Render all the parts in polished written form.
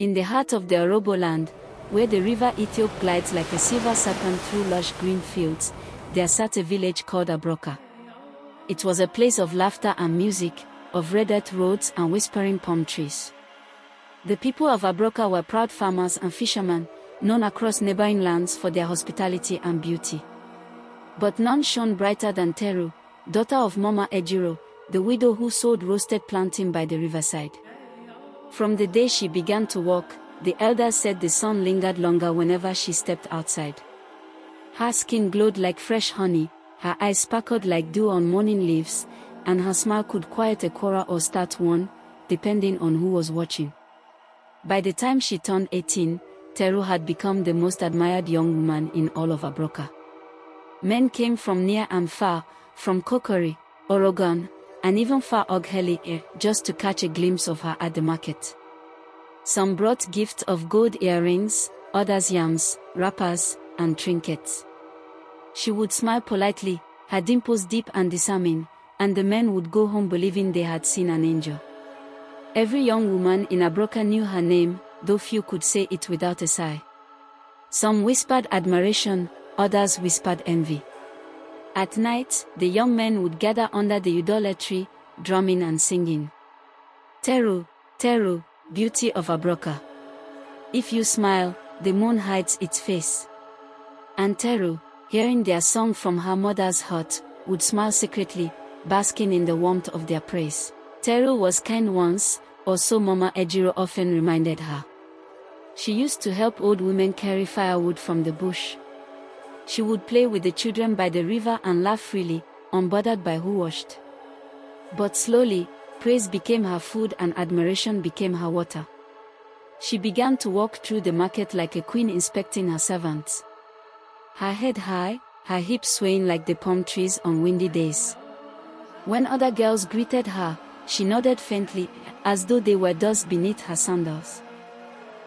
In the heart of the Urhobo land, where the river Ethiop glides like a silver serpent through lush green fields, there sat a village called Abraka. It was a place of laughter and music, of red earth roads and whispering palm trees. The people of Abraka were proud farmers and fishermen, known across neighboring lands for their hospitality and beauty. But none shone brighter than Teru, daughter of Mama Ejiro, the widow who sold roasted plantain by the riverside. From the day she began to walk, the elders said the sun lingered longer whenever she stepped outside. Her skin glowed like fresh honey, her eyes sparkled like dew on morning leaves, and her smile could quiet a quarrel or start one, depending on who was watching. By the time she turned 18, Teru had become the most admired young woman in all of Abraka. Men came from near and far, from Kokori, Oregon, and even far Ogheli, just to catch a glimpse of her at the market. Some brought gifts of gold earrings, others yams, wrappers, and trinkets. She would smile politely, her dimples deep and disarming, and the men would go home believing they had seen an angel. Every young woman in Abraka knew her name, though few could say it without a sigh. Some whispered admiration, others whispered envy. At night, the young men would gather under the udole tree, drumming and singing. Teru, Teru, beauty of Abraka. If you smile, the moon hides its face. And Teru, hearing their song from her mother's heart, would smile secretly, basking in the warmth of their praise. Teru was kind once, or so Mama Ejiro often reminded her. She used to help old women carry firewood from the bush. She would play with the children by the river and laugh freely, unbothered by who washed. But slowly, praise became her food and admiration became her water. She began to walk through the market like a queen inspecting her servants. Her head high, her hips swaying like the palm trees on windy days. When other girls greeted her, she nodded faintly, as though they were dust beneath her sandals.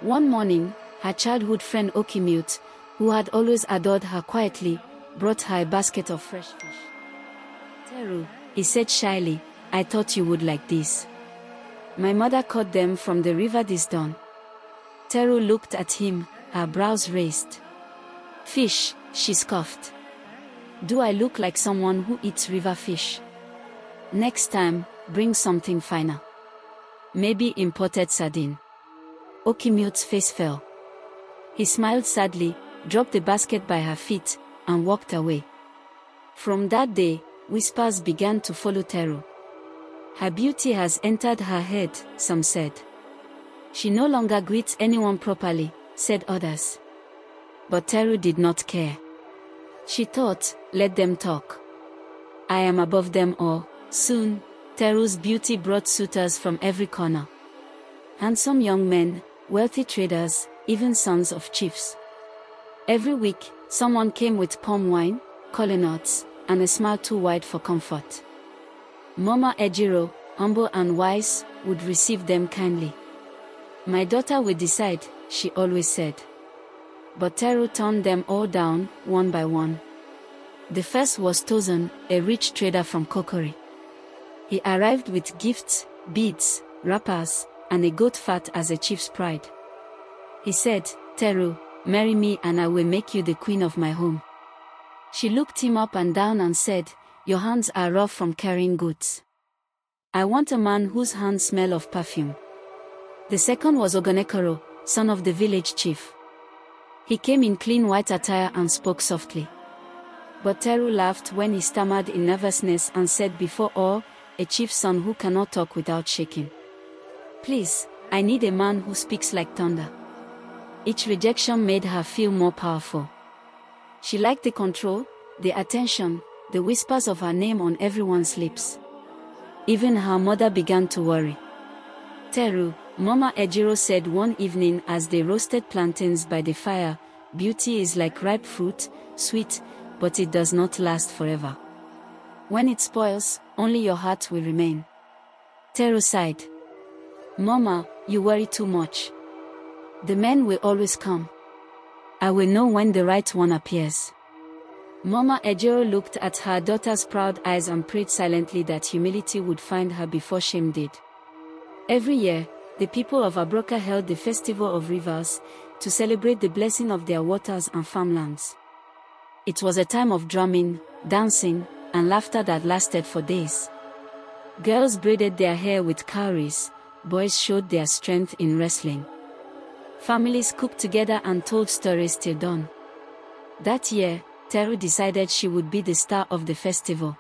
One morning, her childhood friend Okimute, who had always adored her quietly, brought her a basket of fresh fish. Teru, he said shyly, I thought you would like this. My mother caught them from the river this dawn. Teru looked at him, her brows raised. Fish, she scoffed. Do I look like someone who eats river fish? Next time, bring something finer. Maybe imported sardine. Okimute's face fell. He smiled sadly, dropped the basket by her feet, and walked away. From that day, whispers began to follow Teru. Her beauty has entered her head, some said. She no longer greets anyone properly, said others. But Teru did not care. She thought, let them talk. I am above them all. Soon, Teru's beauty brought suitors from every corner. Handsome young men, wealthy traders, even sons of chiefs. Every week, someone came with palm wine, kola nuts, and a smile too wide for comfort. Mama Ejiro, humble and wise, would receive them kindly. My daughter will decide, she always said. But Teru turned them all down, one by one. The first was Tozan, a rich trader from Kokori. He arrived with gifts, beads, wrappers, and a goat fat as a chief's pride. He said, Teru, marry me and I will make you the queen of my home. She looked him up and down and said, your hands are rough from carrying goods. I want a man whose hands smell of perfume. The second was Ogonekoro, son of the village chief. He came in clean white attire and spoke softly. But Teru laughed when he stammered in nervousness and said before all, a chief's son who cannot talk without shaking. Please, I need a man who speaks like thunder. Each rejection made her feel more powerful. She liked the control, the attention, the whispers of her name on everyone's lips. Even her mother began to worry. Teru, Mama Ejiro said one evening as they roasted plantains by the fire, beauty is like ripe fruit, sweet, but it does not last forever. When it spoils, only your heart will remain. Teru sighed. Mama, you worry too much. The men will always come. I will know when the right one appears. Mama Ejiro looked at her daughter's proud eyes and prayed silently that humility would find her before shame did. Every year, the people of Abraka held the Festival of Rivers, to celebrate the blessing of their waters and farmlands. It was a time of drumming, dancing, and laughter that lasted for days. Girls braided their hair with cowries, boys showed their strength in wrestling. Families cooked together and told stories till dawn. That year, Teru decided she would be the star of the festival.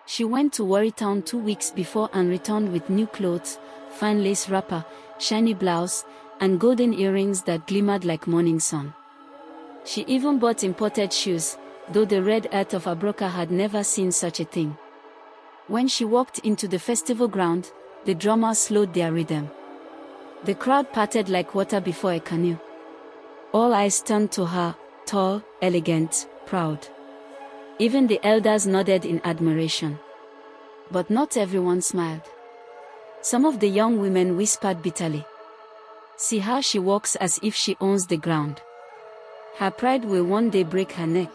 She went to Warri Town 2 weeks before and returned with new clothes, fine lace wrapper, shiny blouse, and golden earrings that glimmered like morning sun. She even bought imported shoes, though the red earth of Abraka had never seen such a thing. When she walked into the festival ground, the drummers slowed their rhythm. The crowd parted like water before a canoe. All eyes turned to her, tall, elegant, proud. Even the elders nodded in admiration. But not everyone smiled. Some of the young women whispered bitterly. "See how she walks as if she owns the ground. Her pride will one day break her neck."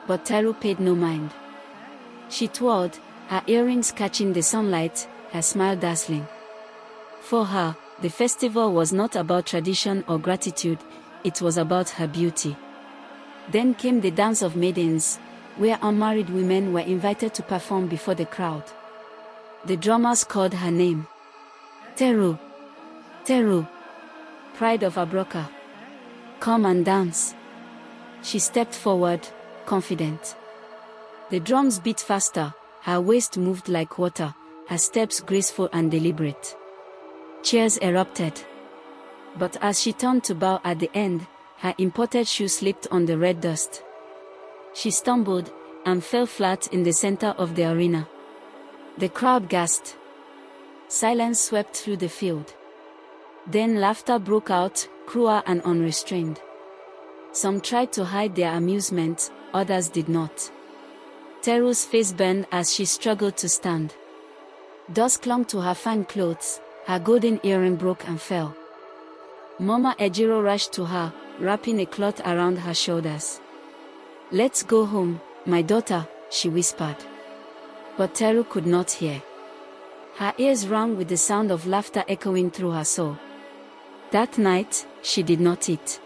But Teru paid no mind. She twirled, her earrings catching the sunlight, her smile dazzling. For her, the festival was not about tradition or gratitude, it was about her beauty. Then came the dance of maidens, where unmarried women were invited to perform before the crowd. The drummers called her name. "Teru! Teru! Pride of Abraka! Come and dance!" She stepped forward, confident. The drums beat faster, her waist moved like water, her steps graceful and deliberate. Cheers erupted. But as she turned to bow at the end, her imported shoe slipped on the red dust. She stumbled, and fell flat in the center of the arena. The crowd gasped. Silence swept through the field. Then laughter broke out, cruel and unrestrained. Some tried to hide their amusement, others did not. Teru's face burned as she struggled to stand. Dust clung to her fine clothes, her golden earring broke and fell. Mama Ejiro rushed to her, wrapping a cloth around her shoulders. "Let's go home, my daughter," she whispered. But Teru could not hear. Her ears rang with the sound of laughter echoing through her soul. That night, she did not eat.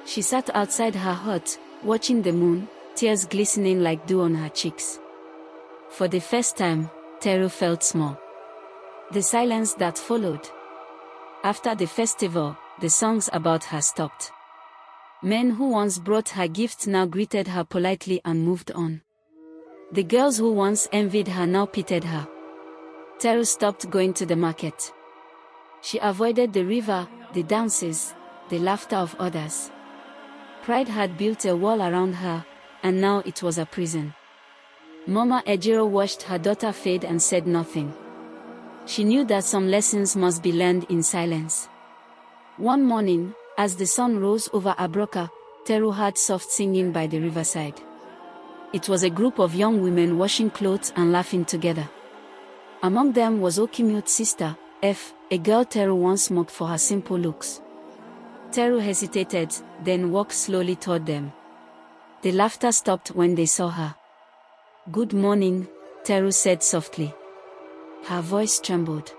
She sat outside her hut, watching the moon, tears glistening like dew on her cheeks. For the first time, Teru felt small. The silence that followed. After the festival, the songs about her stopped. Men who once brought her gifts now greeted her politely and moved on. The girls who once envied her now pitied her. Teru stopped going to the market. She avoided the river, the dances, the laughter of others. Pride had built a wall around her, and now it was a prison. Mama Ejiro watched her daughter fade and said nothing. She knew that some lessons must be learned in silence. One morning, as the sun rose over Abraka, Teru heard soft singing by the riverside. It was a group of young women washing clothes and laughing together. Among them was Okimyo's sister, F, a girl Teru once mocked for her simple looks. Teru hesitated, then walked slowly toward them. The laughter stopped when they saw her. "Good morning," Teru said softly. Her voice trembled.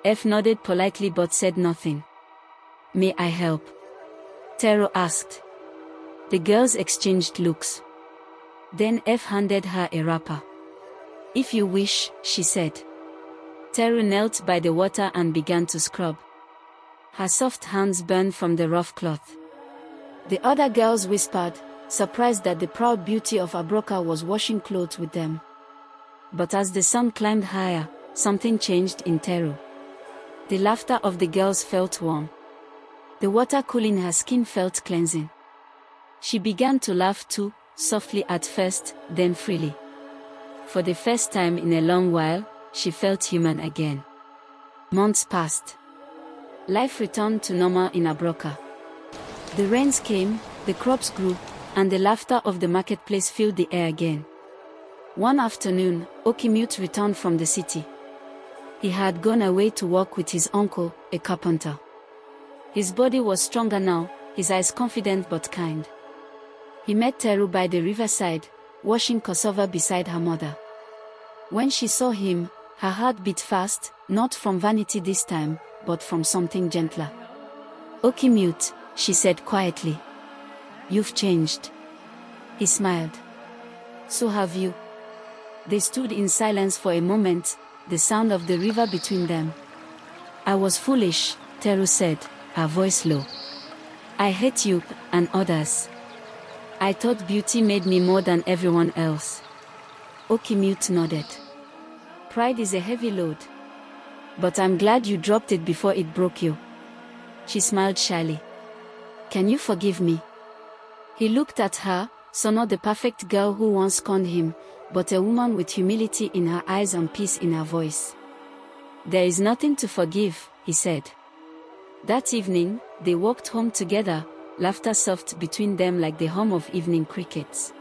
F nodded politely but said nothing. "May I help?" Teru asked. The girls exchanged looks. Then F handed her a wrapper. "If you wish," she said. Teru knelt by the water and began to scrub. Her soft hands burned from the rough cloth. The other girls whispered, surprised that the proud beauty of Abraka was washing clothes with them. But as the sun climbed higher, something changed in Teru. The laughter of the girls felt warm. The water cooling her skin felt cleansing. She began to laugh too, softly at first, then freely. For the first time in a long while, she felt human again. Months passed. Life returned to normal in Abraka. The rains came, the crops grew, and the laughter of the marketplace filled the air again. One afternoon, Okimyo returned from the city. He had gone away to work with his uncle, a carpenter. His body was stronger now, his eyes confident but kind. He met Teru by the riverside, washing cassava beside her mother. When she saw him, Her heart beat fast, not from vanity this time, but from something gentler. "Okay, mute," she said quietly. "You've changed." He smiled. "So have you." They stood in silence for a moment, the sound of the river between them. "I was foolish," Teru said, her voice low. "I hate you, and others. I thought beauty made me more than everyone else." Okimute nodded. "Pride is a heavy load. But I'm glad you dropped it before it broke you." She smiled shyly. "Can you forgive me?" He looked at her, saw not the perfect girl who once scorned him, but a woman with humility in her eyes and peace in her voice. "There is nothing to forgive," he said. That evening, they walked home together, laughter soft between them like the hum of evening crickets.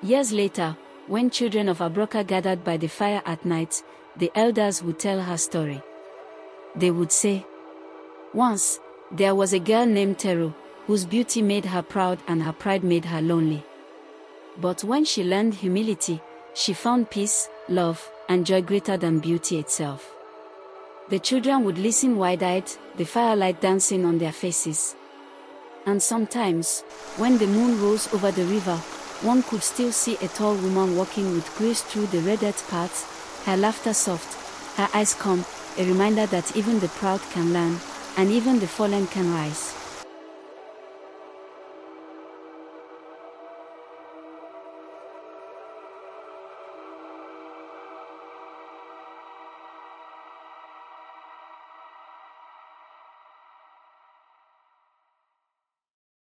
Years later, when children of Abraka gathered by the fire at night, the elders would tell her story. They would say, "Once, there was a girl named Teru, whose beauty made her proud and her pride made her lonely. But when she learned humility, she found peace, love, and joy greater than beauty itself." The children would listen wide-eyed, the firelight dancing on their faces. And sometimes, when the moon rose over the river, one could still see a tall woman walking with grace through the red earth paths, her laughter soft, her eyes calm, a reminder that even the proud can learn, and even the fallen can rise.